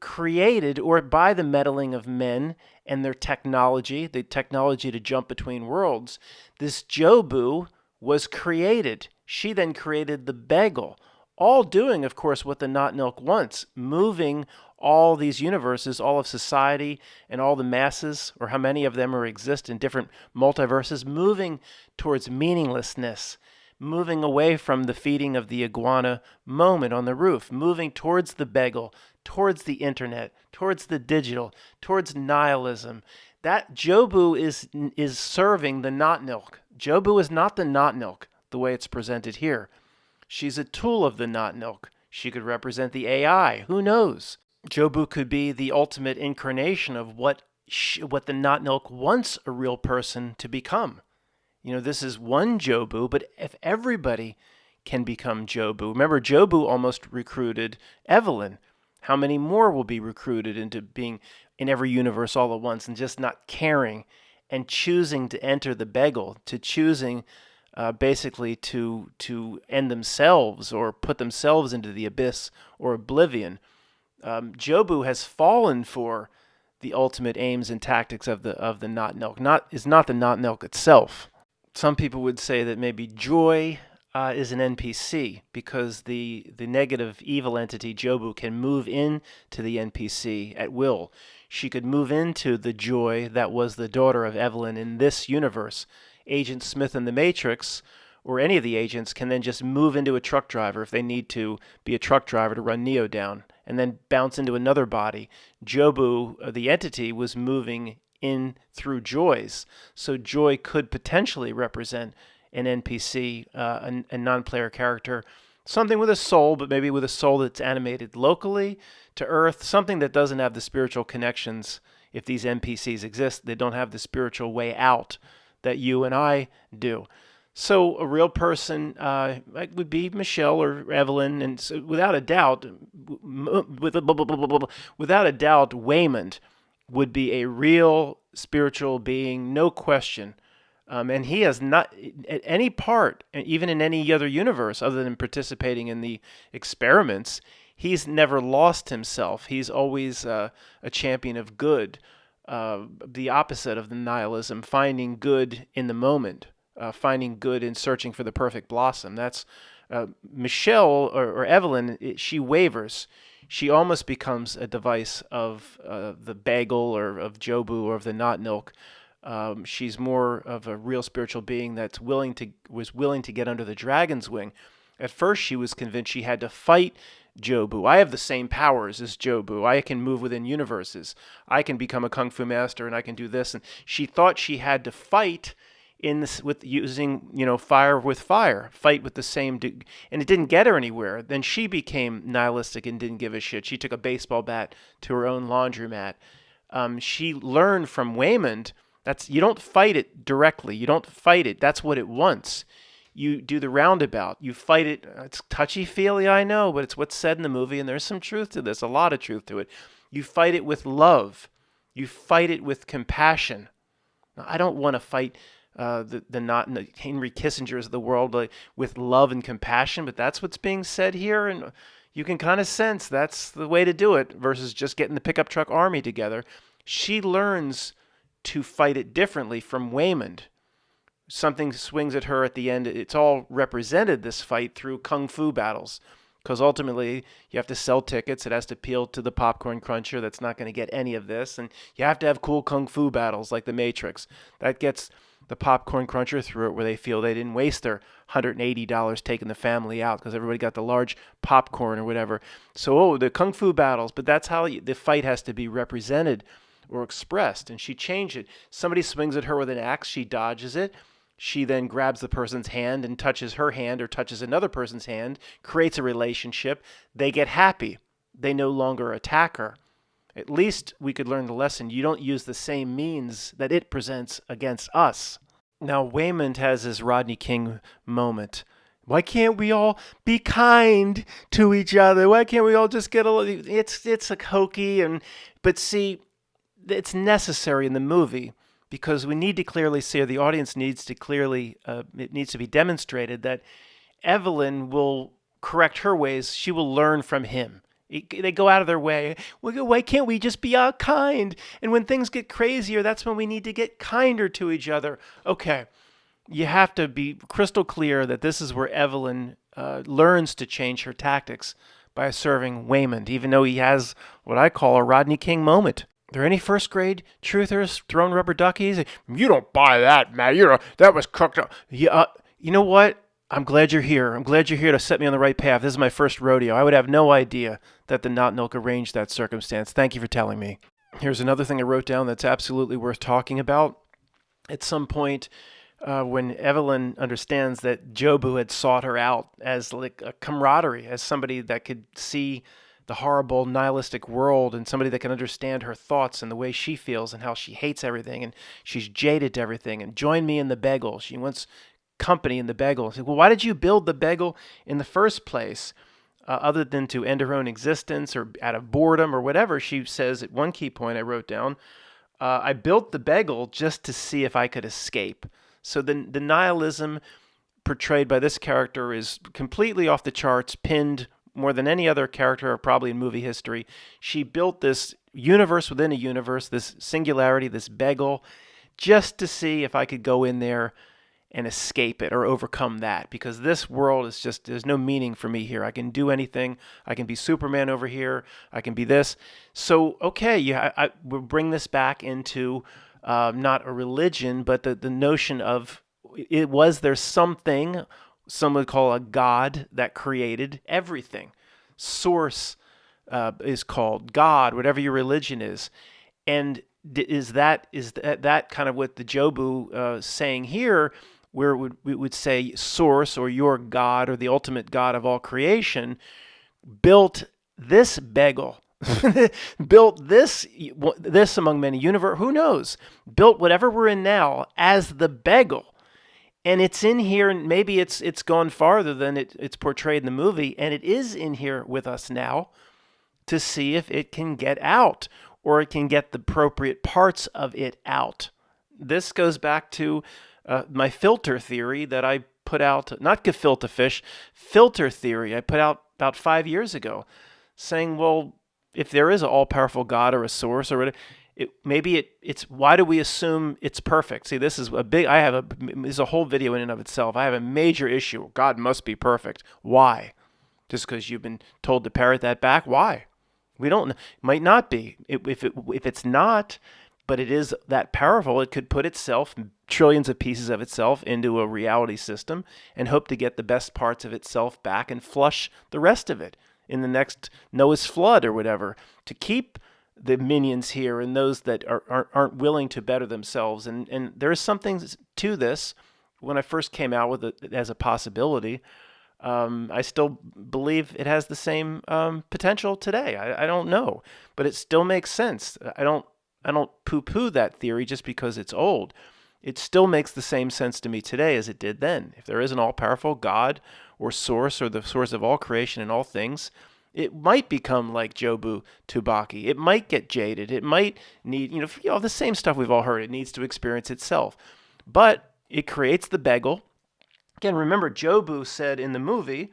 created, or by the meddling of men and their technology, the technology to jump between worlds, this Jobu was created. She then created the bagel, all doing, of course, what the not nilk wants, moving all these universes, all of society and all the masses, or how many of them exist in different multiverses, moving towards meaninglessness, moving away from the feeding of the iguana moment on the roof, moving towards the bagel, towards the internet, towards the digital, towards nihilism. That Jobu is serving the not nilk. Jobu is not the not nilk the way it's presented here. She's a tool of the not nilk. She could represent the AI. Who knows? Jobu could be the ultimate incarnation of what the not nilk wants a real person to become. This is one Jobu, but if everybody can become Jobu, remember Jobu almost recruited Evelyn. How many more will be recruited into being in every universe all at once and just not caring and choosing to enter the bagel, to choosing basically to end themselves or put themselves into the abyss or oblivion. Jobu has fallen for the ultimate aims and tactics of the not Nelk. Is not the not Nelk itself. Some people would say that maybe Joy is an NPC because the negative evil entity Jobu can move in to the NPC at will. She could move into the Joy that was the daughter of Evelyn in this universe. Agent Smith in the Matrix, or any of the agents, can then just move into a truck driver if they need to be a truck driver to run Neo down, and then bounce into another body. Jobu, the entity, was moving in through Joy's, so Joy could potentially represent an NPC, a non-player character, something with a soul, but maybe with a soul that's animated locally to Earth, something that doesn't have the spiritual connections. If these NPCs exist, they don't have the spiritual way out that you and I do. So a real person would be Michelle or Evelyn, and so without a doubt, Waymond would be a real spiritual being, no question. And he has not, at any part, even in any other universe, other than participating in the experiments, he's never lost himself. He's always a champion of good, the opposite of the nihilism, finding good in the moment, finding good in searching for the perfect blossom. That's Michelle or Evelyn. She wavers. She almost becomes a device of the bagel or of Jobu or of the not Nilk. She's more of a real spiritual being that's was willing to get under the dragon's wing. At first, she was convinced she had to fight Jobu. I have the same powers as Jobu. I can move within universes. I can become a kung fu master, and I can do this. And she thought she had to fight in this with using fire with fire, fight with the same, and it didn't get her anywhere. Then she became nihilistic and didn't give a shit. She took a baseball bat to her own laundromat. She learned from Waymond. You don't fight it directly. You don't fight it. That's what it wants. You do the roundabout. You fight it. It's touchy-feely, I know, but it's what's said in the movie, and there's some truth to this, a lot of truth to it. You fight it with love. You fight it with compassion. Now, I don't want to fight the Henry Kissingers of the world with love and compassion, but that's what's being said here, and you can kind of sense that's the way to do it versus just getting the pickup truck army together. She learns to fight it differently from Waymond. Something swings at her at the end. It's all represented, this fight, through kung fu battles, because ultimately you have to sell tickets. It has to appeal to the popcorn cruncher that's not going to get any of this, and you have to have cool kung fu battles like the Matrix. That gets the popcorn cruncher through it, where they feel they didn't waste their $180 taking the family out because everybody got the large popcorn or whatever. So the kung fu battles, but that's how the fight has to be represented or expressed, and she changed it. Somebody swings at her with an axe, she dodges it. She then grabs the person's hand and touches her hand or touches another person's hand, creates a relationship. They get happy. They no longer attack her. At least we could learn the lesson. You don't use the same means that it presents against us. Now, Waymond has his Rodney King moment. Why can't we all be kind to each other? Why can't we all just get a little... It's a hokey, but see, it's necessary in the movie, because we need to clearly see, or the audience needs to clearly, it needs to be demonstrated that Evelyn will correct her ways. She will learn from him. They go out of their way. Why can't we just be kind? And when things get crazier, that's when we need to get kinder to each other. Okay, you have to be crystal clear that this is where Evelyn learns to change her tactics by serving Waymond, even though he has what I call a Rodney King moment. Are there any first grade truthers throwing rubber duckies? You don't buy that, man. That was cooked up. Yeah, you know what? I'm glad you're here. I'm glad you're here to set me on the right path. This is my first rodeo. I would have no idea that the Not Nilk arranged that circumstance. Thank you for telling me. Here's another thing I wrote down that's absolutely worth talking about. At some point, when Evelyn understands that Jobu had sought her out as like a camaraderie, as somebody that could see the horrible nihilistic world and somebody that can understand her thoughts and the way she feels and how she hates everything and she's jaded to everything, and join me in the bagel. She wants company in the bagel. I said, well, why did you build the bagel in the first place, other than to end her own existence or out of boredom or whatever? She says at one key point I wrote down, I built the bagel just to see if I could escape. So the nihilism portrayed by this character is completely off the charts, pinned more than any other character probably in movie history. She built this universe within a universe, this singularity, this bagel, just to see if I could go in there and escape it or overcome that, because this world is just, there's no meaning for me here. I can do anything. I can be Superman over here. I can be this. So, okay, yeah, we'll bring this back into not a religion, but the notion of there's something some would call a God that created everything. Source is called God, whatever your religion is. And is that kind of what the Jobu saying here, where we would say source or your God or the ultimate God of all creation built this bagel, built this among many universe, who knows, built whatever we're in now as the bagel. And it's in here, and maybe it's gone farther than it's portrayed in the movie, and it is in here with us now to see if it can get out, or it can get the appropriate parts of it out. This goes back to my filter theory that I put out, not gefilte fish, filter theory I put out about 5 years ago, saying, well, if there is an all-powerful God or a source or whatever, it's why do we assume it's perfect? See, this is this is a whole video in and of itself. I have a major issue. God must be perfect. Why? Just because you've been told to parrot that back? Why? We don't. It might not be. If it's not, but it is that powerful, it could put itself, trillions of pieces of itself, into a reality system and hope to get the best parts of itself back and flush the rest of it in the next Noah's flood or whatever, to keep the minions here and those that aren't willing to better themselves. And there is something to this. When I first came out with it as a possibility, I still believe it has the same potential today. I don't know, but it still makes sense. I don't poo-poo that theory just because it's old. It still makes the same sense to me today as it did then. If there is an all-powerful God or source, or the source of all creation and all things, it might become like Jobu Tubaki. It might get jaded. It might need, the same stuff we've all heard. It needs to experience itself. But it creates the bagel. Again, remember, Jobu said in the movie,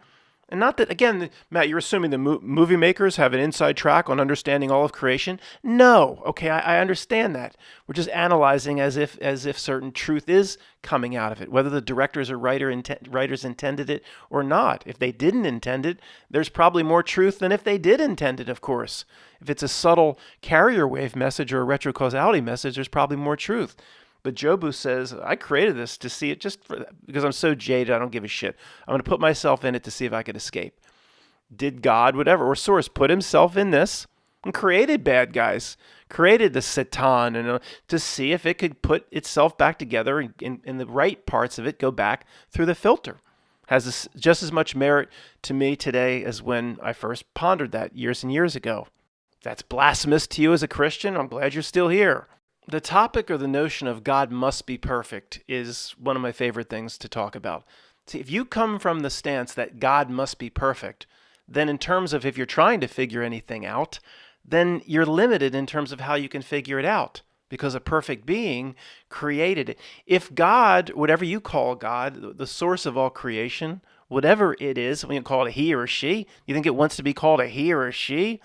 and not that, again, Matt, you're assuming the movie makers have an inside track on understanding all of creation. No. Okay, I understand that. We're just analyzing as if certain truth is coming out of it, whether the directors or writers intended it or not. If they didn't intend it, there's probably more truth than if they did intend it, of course. If it's a subtle carrier wave message or a retrocausality message, there's probably more truth. But Jobu says, I created this to see it because I'm so jaded, I don't give a shit. I'm going to put myself in it to see if I could escape. Did God, whatever, or source put himself in this and created bad guys, created the Satan, and to see if it could put itself back together and the right parts of it go back through the filter. Has just as much merit to me today as when I first pondered that years and years ago. If that's blasphemous to you as a Christian, I'm glad you're still here. The topic or the notion of God must be perfect is one of my favorite things to talk about. See, if you come from the stance that God must be perfect, then in terms of if you're trying to figure anything out, then you're limited in terms of how you can figure it out, because a perfect being created it. If God, whatever you call God, the source of all creation, whatever it is, we can call it a he or a she. You think it wants to be called a he or a she?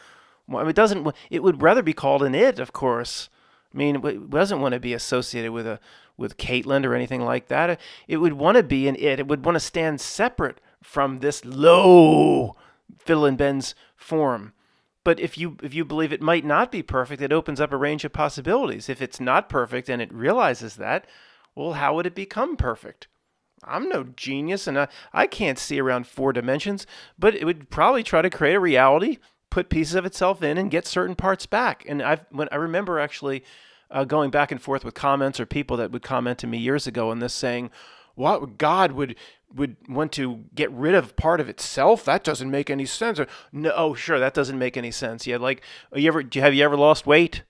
Well, it doesn't. It would rather be called an it, of course. I mean, it doesn't want to be associated with Caitlin or anything like that. It would want to be an it. It would want to stand separate from this low fiddle and bends form. But if you believe it might not be perfect, it opens up a range of possibilities. If it's not perfect and it realizes that, well, how would it become perfect? I'm no genius, and I can't see around 4 dimensions, but it would probably try to create a reality, put pieces of itself in, and get certain parts back. And I remember actually going back and forth with comments or people that would comment to me years ago on this, saying, "What, God would want to get rid of part of itself? That doesn't make any sense." Or, no, oh, sure, that doesn't make any sense. Yeah, like have you ever lost weight?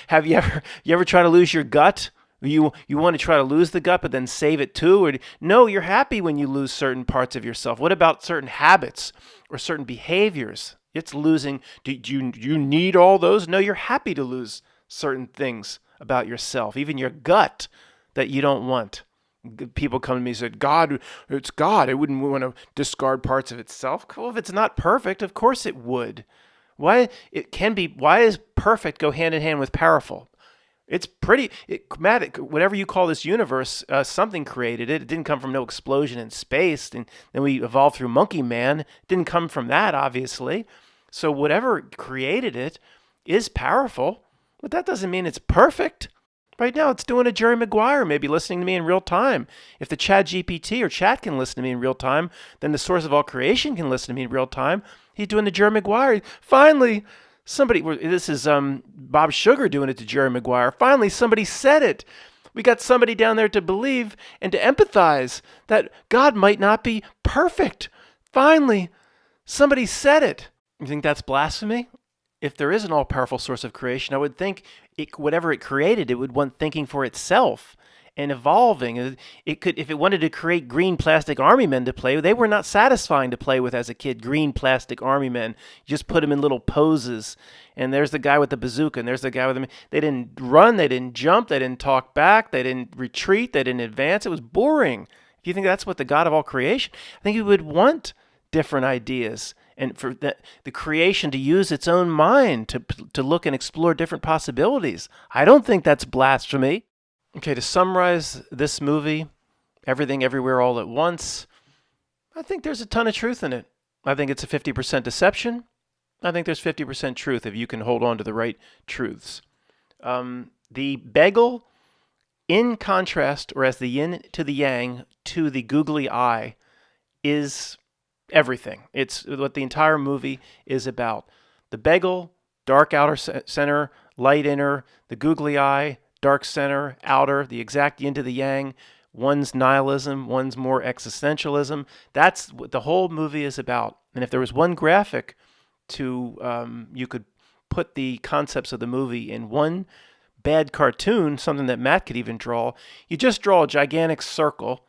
Have you ever tried to lose your gut? You want to try to lose the gut, but then save it too? Or no, you're happy when you lose certain parts of yourself. What about certain habits or certain behaviors? It's losing. Do you need all those? No, you're happy to lose certain things about yourself, even your gut that you don't want. People come to me and say, God, it's God. It wouldn't want to discard parts of itself. Well, if it's not perfect, of course it would. Why is perfect go hand in hand with powerful? It's pretty, whatever you call this universe, something created it. It didn't come from no explosion in space. And then we evolved through Monkey Man. It didn't come from that, obviously. So whatever created it is powerful, but that doesn't mean it's perfect. Right now, it's doing a Jerry Maguire, maybe listening to me in real time. If the Chat GPT or Chat can listen to me in real time, then the source of all creation can listen to me in real time. He's doing the Jerry Maguire. Finally, this is Bob Sugar doing it to Jerry Maguire. Finally, somebody said it. We got somebody down there to believe and to empathize that God might not be perfect. Finally, somebody said it. You think that's blasphemy? If there is an all-powerful source of creation, I would think whatever it created, it would want thinking for itself and evolving. It could, if it wanted to create green plastic army men to play with, they were not satisfying to play with as a kid. Green plastic army men, you just put them in little poses. And there's the guy with the bazooka, and there's the guy with the. They didn't run, they didn't jump, they didn't talk back, they didn't retreat, they didn't advance. It was boring. If you think that's what the God of all creation, I think he would want different ideas. And for the creation to use its own mind to look and explore different possibilities. I don't think that's blasphemy. Okay, to summarize this movie, Everything Everywhere All at Once, I think there's a ton of truth in it. I think it's a 50% deception. I think there's 50% truth if you can hold on to the right truths. The bagel, in contrast, or as the yin to the yang to the googly eye, is everything. It's what the entire movie is about. The bagel, dark outer center, light inner, the googly eye, dark center, outer, the exact yin to the yang. One's nihilism, one's more existentialism. That's what the whole movie is about. And if there was one graphic you could put the concepts of the movie in one bad cartoon, something that Matt could even draw. You just draw a gigantic circle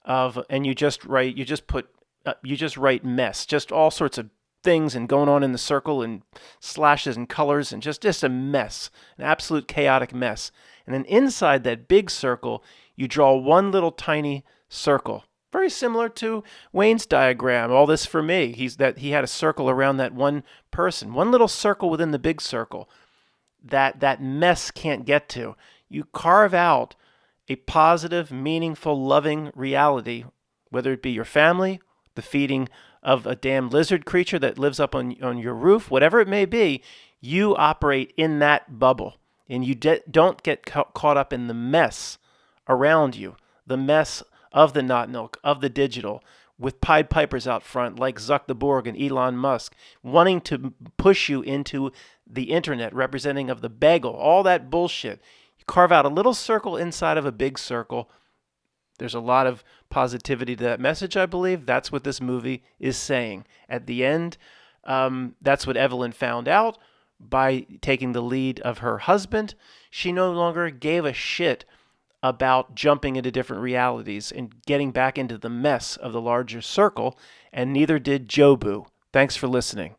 and you just write mess, just all sorts of things and going on in the circle and slashes and colors and just a mess, an absolute chaotic mess. And then inside that big circle, you draw one little tiny circle, very similar to Wayne's diagram. All this for me. He had a circle around that one person, one little circle within the big circle that mess can't get to. You carve out a positive, meaningful, loving reality, whether it be your family, the feeding of a damn lizard creature that lives up on your roof, whatever it may be, you operate in that bubble. And you don't get caught up in the mess around you, the mess of the not milk, of the digital, with Pied Pipers out front like Zuck the Borg and Elon Musk, wanting to push you into the internet, representing of the bagel, all that bullshit. You carve out a little circle inside of a big circle. There's a lot of positivity to that message, I believe. That's what this movie is saying. At the end, that's what Evelyn found out by taking the lead of her husband. She no longer gave a shit about jumping into different realities and getting back into the mess of the larger circle, and neither did Jobu. Thanks for listening.